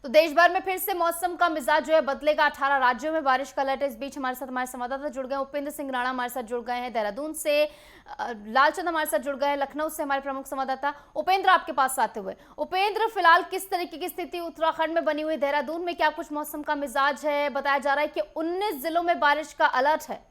तो देश भर में फिर से मौसम का मिजाज जो है बदलेगा। 18 राज्यों में बारिश का अलर्ट है। इस बीच हमारे साथ हमारे संवाददाता जुड़ गए। उपेंद्र सिंह राणा हमारे साथ जुड़ गए हैं देहरादून से। लालचंद हमारे साथ जुड़ गए हैं लखनऊ से, हमारे प्रमुख संवाददाता। उपेंद्र, आपके पास आते हुए, उपेंद्र, फिलहाल किस तरीके की स्थिति उत्तराखंड में बनी हुई? देहरादून में क्या कुछ मौसम का मिजाज है? बताया जा रहा है कि 19 जिलों में बारिश का अलर्ट है।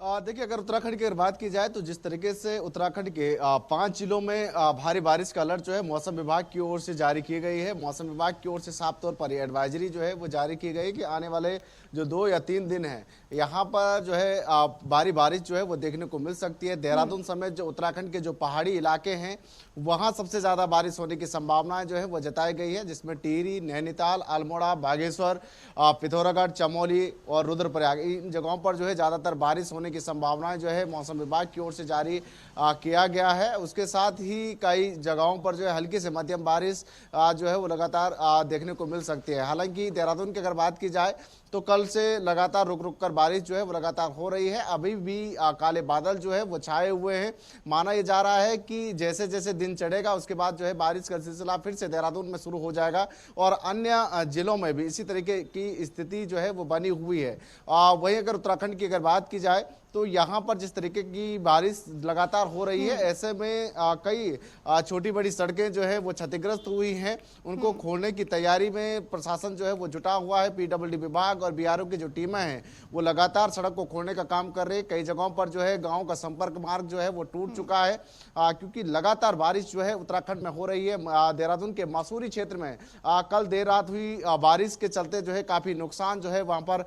देखिए, अगर उत्तराखंड की अगर बात की जाए तो जिस तरीके से उत्तराखंड के 5 जिलों में भारी बारिश का अलर्ट जो है मौसम विभाग की ओर से जारी की गई है। मौसम विभाग की ओर से साफ तौर पर एडवाइजरी जो है वो जारी की गई कि आने वाले जो 2 या 3 दिन हैं यहाँ पर जो है भारी बारिश जो है वो देखने को मिल सकती है। देहरादून समेत जो उत्तराखंड के जो पहाड़ी इलाके हैं वहाँ सबसे ज़्यादा बारिश होने की संभावनाएं जो है वो जताई गई है, जिसमें टिहरी, नैनीताल, अल्मोड़ा, बागेश्वर, पिथौरागढ़, चमोली और रुद्रप्रयाग, इन जगहों पर जो है ज़्यादातर बारिश होने की संभावनाएं जो है मौसम विभाग की ओर से जारी किया गया है। उसके साथ ही कई जगहों पर जो है हल्की से मध्यम बारिश जो है वो लगातार देखने को मिल सकती है। हालांकि देहरादून की अगर बात की जाए तो कल से लगातार रुक रुक कर बारिश जो है वो लगातार हो रही है। अभी भी काले बादल जो है वो छाए हुए हैं। माना यह जा रहा है कि जैसे जैसे दिन चढ़ेगा उसके बाद जो है बारिश का सिलसिला फिर से देहरादून में शुरू हो जाएगा और अन्य जिलों में भी इसी तरीके की स्थिति जो है वो बनी हुई है। वहीं अगर उत्तराखंड की अगर बात की जाए तो यहाँ पर जिस तरीके की बारिश लगातार हो रही है ऐसे में कई छोटी बड़ी सड़कें जो है वो क्षतिग्रस्त हुई हैं। उनको खोलने की तैयारी में प्रशासन जो है वो जुटा हुआ है। पीडब्ल्यूडी विभाग और बीआरओ की जो टीमें हैं वो लगातार सड़क को खोलने का काम कर रही है। कई जगहों पर जो है गाँव का संपर्क मार्ग जो है वो टूट चुका है क्योंकि लगातार बारिश जो है उत्तराखंड में हो रही है। देहरादून के मसूरी क्षेत्र में कल देर रात हुई बारिश के चलते जो है काफ़ी नुकसान जो है वहाँ पर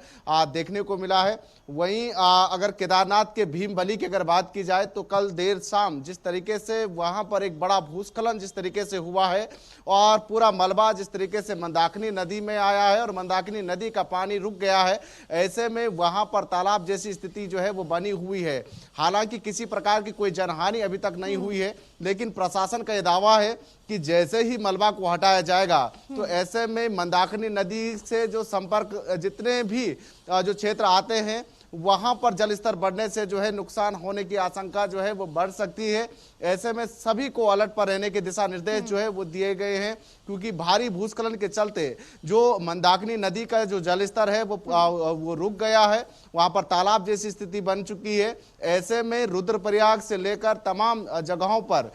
देखने को मिला है। वहीं अगर केदारनाथ के भीमबली की अगर बात की जाए तो कल देर शाम जिस तरीके से वहां पर एक बड़ा भूस्खलन जिस तरीके से हुआ है और पूरा मलबा जिस तरीके से मंदाकिनी नदी में आया है और मंदाकिनी नदी का पानी रुक गया है, ऐसे में वहां पर तालाब जैसी स्थिति जो है वो बनी हुई है। हालांकि किसी प्रकार की कोई जनहानि अभी तक नहीं हुई है, लेकिन प्रशासन का यह दावा है कि जैसे ही मलबा को हटाया जाएगा तो ऐसे में मंदाकिनी नदी से जो संपर्क जितने भी जो क्षेत्र आते हैं वहां पर जल स्तर बढ़ने से जो है नुकसान होने की आशंका जो है वो बढ़ सकती है। ऐसे में सभी को अलर्ट पर रहने के दिशा निर्देश जो है वो दिए गए हैं क्योंकि भारी भूस्खलन के चलते जो मंदाकिनी नदी का जो जल स्तर है वो रुक गया है। वहां पर तालाब जैसी स्थिति बन चुकी है। ऐसे में रुद्रप्रयाग से लेकर तमाम जगहों पर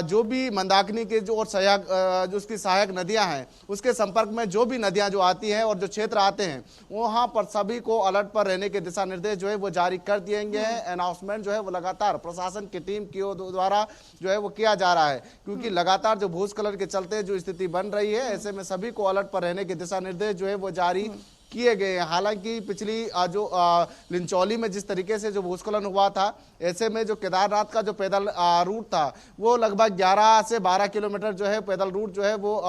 जो भी मंदाकिनी के जो और जो उसकी सहायक नदियां हैं उसके संपर्क में जो भी नदियां जो आती हैं और जो क्षेत्र आते हैं वहां पर सभी को अलर्ट पर रहने के दिशा निर्देश जो है वो जारी कर दिए गए हैं। अनाउंसमेंट जो है वो लगातार प्रशासन की टीम की द्वारा जो है वो किया जा रहा है क्योंकि लगातार जो भूस्खलन के चलते जो स्थिति बन रही है ऐसे में सभी को अलर्ट पर रहने के दिशा निर्देश जो है वो जारी किए गए हैं। हालांकि पिछली जो लिंचौली में जिस तरीके से जो भूस्खलन हुआ था ऐसे में जो केदारनाथ का जो पैदल रूट था वो लगभग 11 से 12 किलोमीटर जो है पैदल रूट जो है वो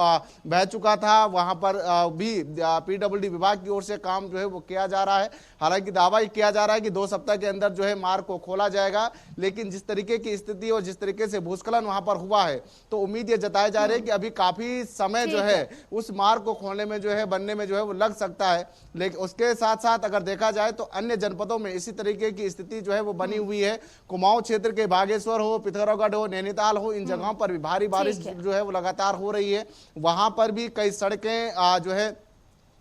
बह चुका था। वहां पर भी पीडब्ल्यूडी विभाग की ओर से काम जो है वो किया जा रहा है। हालांकि दावा किया जा रहा है कि 2 सप्ताह के अंदर जो है मार्ग को खोला जाएगा, लेकिन जिस तरीके की स्थिति और जिस तरीके से भूस्खलन वहां पर हुआ है तो उम्मीद ये जताई जा रही है कि अभी काफी समय जो है उस मार्ग को खोलने में जो है बनने में जो है वो लग सकता है। लेकिन उसके साथ साथ अगर देखा जाए तो अन्य जनपदों में इसी तरीके की स्थिति जो है वो बनी हुई है। कुमाऊं क्षेत्र के बागेश्वर हो, पिथौरागढ़ हो, नैनीताल हो, इन जगहों पर भी भारी बारिश जो है वो लगातार हो रही है। वहां पर भी कई सड़कें जो है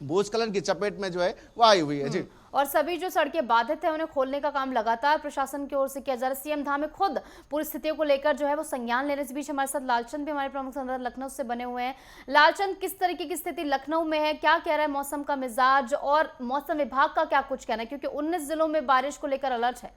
भूस्खलन की चपेट में जो है वो आई हुई है। जी, और सभी जो सड़कें बाधित है उन्हें खोलने का काम लगातार प्रशासन की ओर से किया जा रहा है। सीएम धाम में खुद पूरी स्थितियों को लेकर जो है वो संज्ञान ले रहे। इस बीच हमारे साथ लालचंद भी हमारे प्रमुख संवाददाता लखनऊ से बने हुए हैं। लालचंद, किस तरीके की स्थिति लखनऊ में है? क्या कह रहा है मौसम का मिजाज और मौसम विभाग का क्या कुछ कहना है, क्योंकि 19 जिलों में बारिश को लेकर अलर्ट है?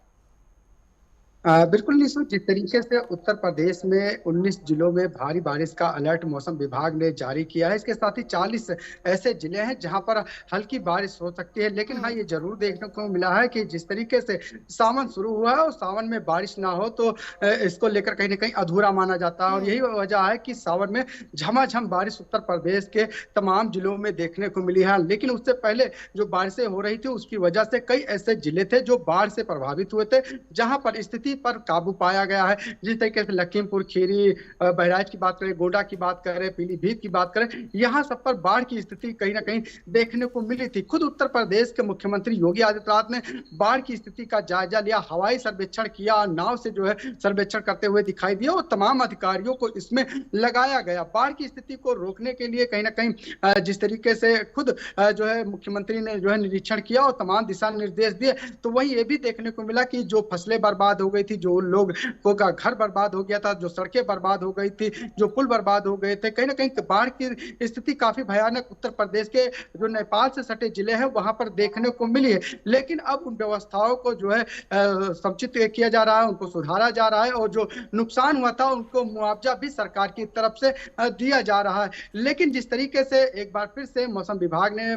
बिल्कुल निशु, जिस तरीके से उत्तर प्रदेश में 19 जिलों में भारी बारिश का अलर्ट मौसम विभाग ने जारी किया है, इसके साथ ही 40 ऐसे जिले हैं जहां पर हल्की बारिश हो सकती है। लेकिन हाँ, ये जरूर देखने को मिला है कि जिस तरीके से सावन शुरू हुआ है और सावन में बारिश ना हो तो इसको लेकर कहीं ना कहीं अधूरा माना जाता है और यही वजह है कि सावन में झमाझम बारिश उत्तर प्रदेश के तमाम जिलों में देखने को मिली है। लेकिन उससे पहले जो बारिशें हो रही थी उसकी वजह से कई ऐसे जिले थे जो बाढ़ से प्रभावित हुए थे, जहां पर स्थिति स्थिति पर काबू पाया गया है। जिस तरीके से लखीमपुर खीरी, बहराइच की बात करें, गोड्डा की बात करें, पीलीभीत की बात करें, यहाँ सब पर बाढ़ की स्थिति कहीं ना कहीं देखने को मिली थी। खुद उत्तर प्रदेश के मुख्यमंत्री योगी आदित्यनाथ ने बाढ़ की स्थिति का जायजा लिया, हवाई सर्वेक्षण किया, नाव से जो है सर्वेक्षण करते हुए दिखाई दिया और तमाम अधिकारियों को इसमें लगाया गया। बाढ़ की स्थिति को रोकने के लिए कहीं ना कहीं जिस तरीके से खुद जो है मुख्यमंत्री ने जो है निरीक्षण किया और तमाम दिशा निर्देश दिए, तो वहीं ये भी देखने को मिला कि जो फसलें बर्बाद हो गई थी, जो लोग का घर बर्बाद हो गया था, जो सड़कें बर्बाद हो गई थी, जो पुल बर्बाद हो गए थे, कहीं ना कहीं बाढ़ की स्थिति काफी भयानक उत्तर प्रदेश के जो नेपाल से सटे जिले हैं वहां पर देखने को मिली है। लेकिन अब उन व्यवस्थाओं को जो है संचित किया जा रहा है, उनको सुधारा जा रहा है और जो नुकसान हुआ था उनको मुआवजा भी सरकार की तरफ से दिया जा रहा है। लेकिन जिस तरीके से एक बार फिर से मौसम विभाग ने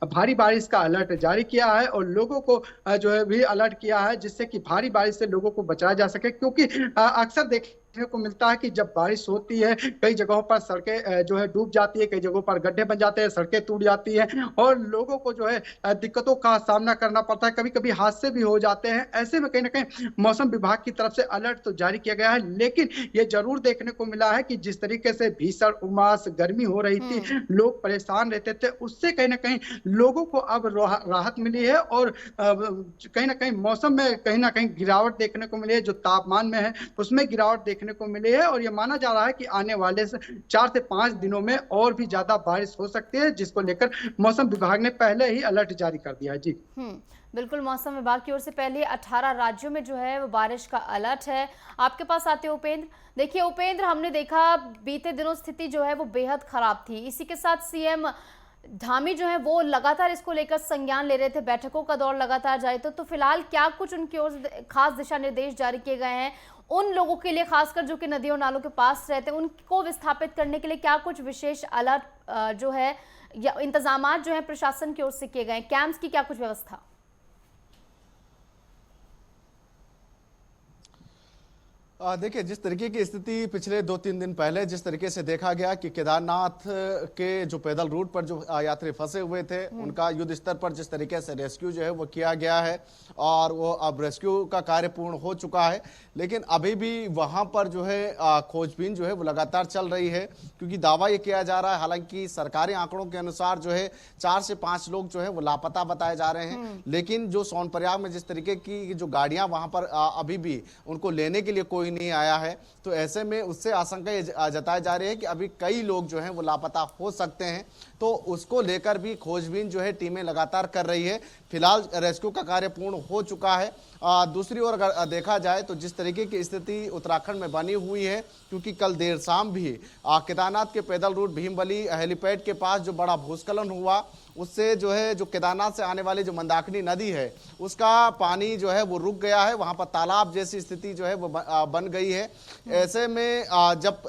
भारी बारिश का अलर्ट जारी किया है और लोगों को जो है भी अलर्ट किया है, जिससे कि भारी बारिश से लोगों को बचाया जा सके, क्योंकि अक्सर देखने को मिलता है कि जब बारिश होती है कई जगहों पर सड़कें जो है डूब जाती है, कई जगहों पर गड्ढे बन जाते हैं, सड़कें टूट जाती हैं और लोगों को जो है दिक्कतों का सामना करना पड़ता है, कभी कभी हादसे भी हो जाते हैं। ऐसे में कहीं ना कहीं मौसम विभाग की तरफ से अलर्ट तो जारी किया गया है, लेकिन ये जरूर देखने को मिला है कि जिस तरीके से भीषण उमास गर्मी हो रही थी, लोग परेशान रहते थे, उससे कहीं ना कहीं लोगों को अब राहत मिली है और कहीं ना कहीं मौसम में कहीं ना कहीं गिरावट देखने को मिली है। जो तापमान में है उसमें गिरावट देखने को मिली है और यह माना जा रहा है कि आने वाले 4 से 5 दिनों में और भी ज्यादा बारिश हो सकती है, जिसको लेकर मौसम विभाग ने पहले ही अलर्ट जारी कर दिया है। जी बिल्कुल, मौसम विभाग की ओर से पहले 18 राज्यों में जो है वो बारिश का अलर्ट है। आपके पास आते हैं उपेंद्र। देखिए उपेंद्र, हमने देखा बीते दिनों स्थिति जो है वो बेहद खराब थी। इसी के साथ सीएम धामी जो है वो लगातार इसको लेकर संज्ञान ले रहे थे, बैठकों का दौर लगातार जारी था। तो फिलहाल क्या कुछ उनकी ओर से खास दिशा निर्देश जारी किए गए हैं उन लोगों के लिए, खासकर जो कि नदियों नालों के पास रहते हैं, उनको विस्थापित करने के लिए क्या कुछ विशेष अलर्ट जो है या इंतजामात जो है प्रशासन की ओर से किए गए हैं? कैंप्स की क्या कुछ व्यवस्था? देखिए, जिस तरीके की स्थिति पिछले 2-3 दिन पहले जिस तरीके से देखा गया कि केदारनाथ के जो पैदल रूट पर जो यात्री फंसे हुए थे, उनका युद्ध स्तर पर जिस तरीके से रेस्क्यू जो है वो किया गया है और वो अब रेस्क्यू का कार्य पूर्ण हो चुका है, लेकिन अभी भी वहां पर जो है खोजबीन जो है वो लगातार चल रही है, क्योंकि दावा ये किया जा रहा है, हालांकि सरकारी आंकड़ों के अनुसार जो है 4 से 5 लोग जो है वो लापता बताए जा रहे हैं, लेकिन जो सोनप्रयाग में जिस तरीके की जो गाड़ियां वहां पर अभी भी उनको लेने के लिए कोई नहीं आया है, तो ऐसे में उससे आशंका जताई जा रही है कि अभी कई लोग जो हैं वो लापता हो सकते हैं। तो उसको लेकर भी खोजबीन जो है टीमें लगातार कर रही है। फिलहाल रेस्क्यू का कार्य पूर्ण हो चुका है। दूसरी ओर अगर देखा जाए तो जिस तरीके की स्थिति उत्तराखंड में बनी हुई है, क्योंकि कल देर शाम भी केदारनाथ के पैदल रूट भीमबली हेलीपैड के पास जो बड़ा भूस्खलन हुआ, उससे जो है जो केदारनाथ से आने वाली जो मंदाकिनी नदी है उसका पानी जो है वो रुक गया है, वहां पर तालाब जैसी स्थिति जो है वो बन गई है। ऐसे में जब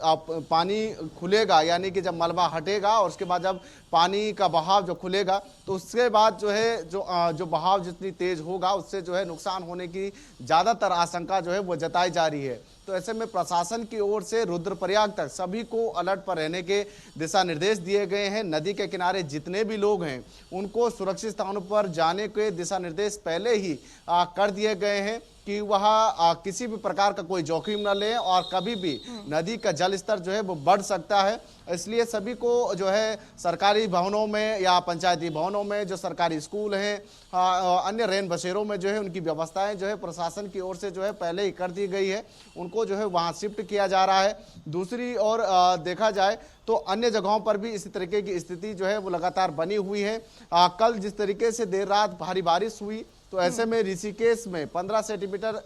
पानी खुलेगा, यानी कि जब मलबा हटेगा और उसके बाद जब पानी का बहाव जो खुलेगा, तो उसके बाद जो है जो बहाव जितनी तेज होगा उससे जो है नुकसान होने की ज़्यादातर आशंका जो है वो जताई जा रही है। तो ऐसे में प्रशासन की ओर से रुद्रप्रयाग तक सभी को अलर्ट पर रहने के दिशा निर्देश दिए गए हैं। नदी के किनारे जितने भी लोग हैं उनको सुरक्षित स्थानों पर जाने के दिशा निर्देश पहले ही कर दिए गए हैं कि वह किसी भी प्रकार का कोई जोखिम न लें और कभी भी नदी का जल स्तर जो है वो बढ़ सकता है। इसलिए सभी को जो है सरकारी भवनों में या पंचायती भवनों में, जो सरकारी स्कूल हैं, अन्य रैन बसेरों में जो है उनकी व्यवस्थाएं जो है प्रशासन की ओर से जो है पहले ही कर दी गई है, उनको जो है वहां शिफ्ट किया जा रहा है। दूसरी ओर देखा जाए तो अन्य जगहों पर भी इसी तरीके की स्थिति जो है वो लगातार बनी हुई है। कल जिस तरीके से देर रात भारी बारिश हुई, तो ऐसे में ऋषिकेश में 15 सेंटीमीटर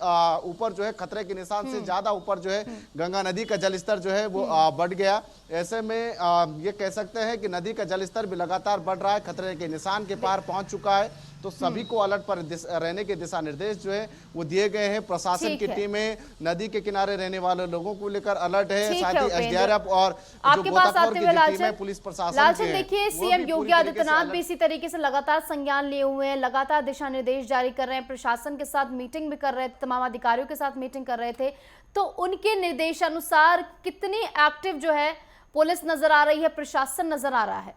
ऊपर जो है खतरे के निशान से ज्यादा ऊपर जो है गंगा नदी का जलस्तर जो है वो बढ़ गया। ऐसे में ये कह सकते हैं कि नदी का जलस्तर भी लगातार बढ़ रहा है, खतरे के निशान के पार पहुंच चुका है। तो सभी को अलर्ट पर रहने के दिशा निर्देश जो है वो दिए गए हैं। प्रशासन की टीमें नदी के किनारे रहने वाले लोगों को लेकर अलर्ट है, साथ ही एसडीआरएफ और आपके पास आते हुए लालचंद, पुलिस प्रशासन लालचंद देखिए सीएम योगी आदित्यनाथ भी इसी तरीके से लगातार संज्ञान लिए हुए हैं, लगातार दिशा निर्देश जारी कर रहे हैं, प्रशासन के साथ मीटिंग भी कर रहे थे, तमाम अधिकारियों के साथ मीटिंग कर रहे थे। तो उनके निर्देशानुसार कितनी एक्टिव जो है पुलिस नजर आ रही है, प्रशासन नजर आ रहा है?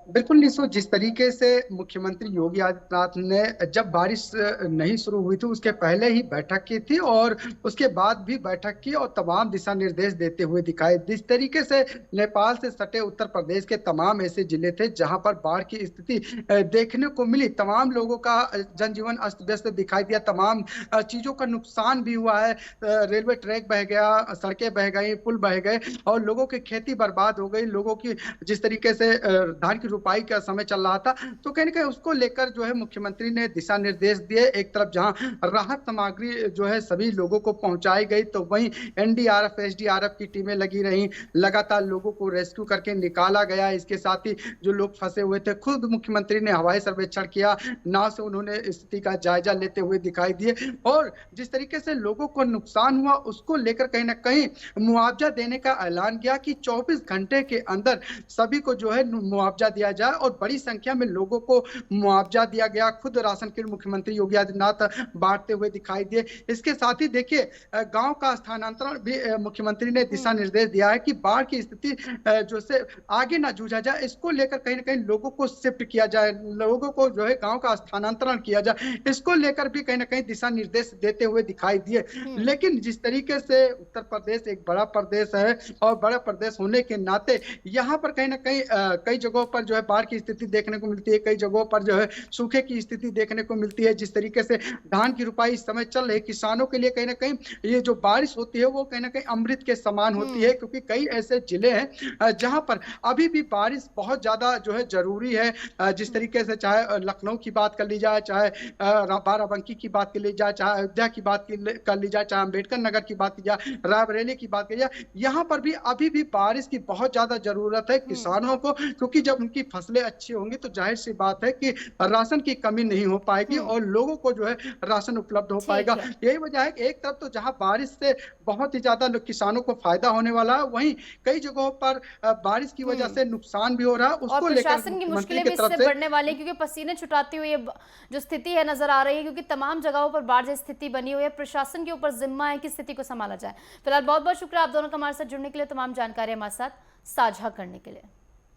बिल्कुल निशु, जिस तरीके से मुख्यमंत्री योगी आदित्यनाथ ने जब बारिश नहीं शुरू हुई थी उसके पहले ही बैठक की थी और उसके बाद भी बैठक की और तमाम दिशा निर्देश देते हुए दिखाए। जिस तरीके से नेपाल से सटे उत्तर प्रदेश के तमाम ऐसे जिले थे जहां पर बाढ़ की स्थिति देखने को मिली, तमाम लोगों का जनजीवन अस्त व्यस्त दिखाई दिया, तमाम चीजों का नुकसान भी हुआ है। रेलवे ट्रैक बह गया, सड़कें बह गई, पुल बह गए और लोगों की खेती बर्बाद हो गई। लोगों की जिस तरीके से धान की रुपाई का समय चल रहा था, तो कहीं ना कहीं उसको लेकर जो है मुख्यमंत्री ने दिशा निर्देश दिए। एक तरफ जहां राहत सामग्री जो है सभी लोगों को पहुंचाई गई, तो वहीं एनडीआरएफ एसडीआरएफ की टीमें लगी रहीं, लगातार लोगों को रेस्क्यू करके निकाला गया। इसके साथ ही जो लोग फंसे हुए थे, खुद मुख्यमंत्री ने हवाई सर्वेक्षण किया, नाव से उन्होंने स्थिति का जायजा लेते हुए दिखाई दिए और जिस तरीके से लोगों को नुकसान हुआ उसको लेकर कहीं ना कहीं मुआवजा देने का ऐलान किया कि 24 घंटे के अंदर सभी को जो है मुआवजा दिया जाए और बड़ी संख्या में लोगों को मुआवजा दिया गया। खुद राशन किट मुख्यमंत्री योगी आदित्यनाथ बांटते हुए दिखाई दिए। इसके साथ ही देखिए गांव का स्थानांतरण भी मुख्यमंत्री ने दिशा निर्देश दिया है कि बाढ़ की स्थिति जो से आगे ना जूझा जाए, इसको लेकर कहीं ना कहीं लोगों को शिफ्ट किया जाए, लोगों को जो है गांव का स्थानांतरण किया जाए, इसको लेकर भी कहीं ना कहीं दिशा निर्देश देते हुए दिखाई दिए। लेकिन जिस तरीके से उत्तर प्रदेश एक बड़ा प्रदेश है और बड़ा प्रदेश होने के नाते यहाँ पर कहीं ना कहीं कई जगहों पर जो है बाढ़ की स्थिति देखने को मिलती है, कई जगहों पर जो है सूखे की स्थिति देखने को मिलती है। जिस तरीके से धान की रुपाई इस समय चल रही है, किसानों के लिए कहीं ना कहीं ये जो बारिश होती है वो कहीं ना कहीं अमृत के समान होती है, क्योंकि कई ऐसे जिले हैं जहां पर अभी भी बारिश बहुत ज्यादा जो है जरूरी है। जिस तरीके से चाहे लखनऊ की बात कर ली जाए, चाहे बाराबंकी की बात कर ली जाए, चाहे अयोध्या की बात कर ली जाए, चाहे अम्बेडकर नगर की बात की जाए, रायबरेली की बात की जाए, यहाँ पर भी अभी भी बारिश की बहुत ज्यादा जरूरत है किसानों को, क्योंकि जब उनकी फसलें अच्छी होंगी तो जाहिर सी बात है कि राशन की कमी नहीं हो पाएगी और लोगों को जो है राशन उपलब्ध हो पाएगा। यही वजह है कि एक तरफ तो जहां बारिश से बहुत ही ज्यादा किसानों को फायदा होने वाला है, वहीं कई जगहों पर बारिश की वजह से नुकसान भी हो रहा है। उसको लेकर प्रशासन की मुश्किलें भी इससे बढ़ने वाली है, क्योंकि पसीने छुटाती हुई जो स्थिति है नजर आ रही है, क्योंकि तमाम जगहों पर बाढ़ जैसी स्थिति बनी हुई है। प्रशासन के ऊपर जिम्मा है कि स्थिति को संभाला जाए। फिलहाल बहुत बहुत शुक्रिया आप दोनों का हमारे साथ जुड़ने के लिए, तमाम जानकारी हमारे साथ साझा करने के लिए।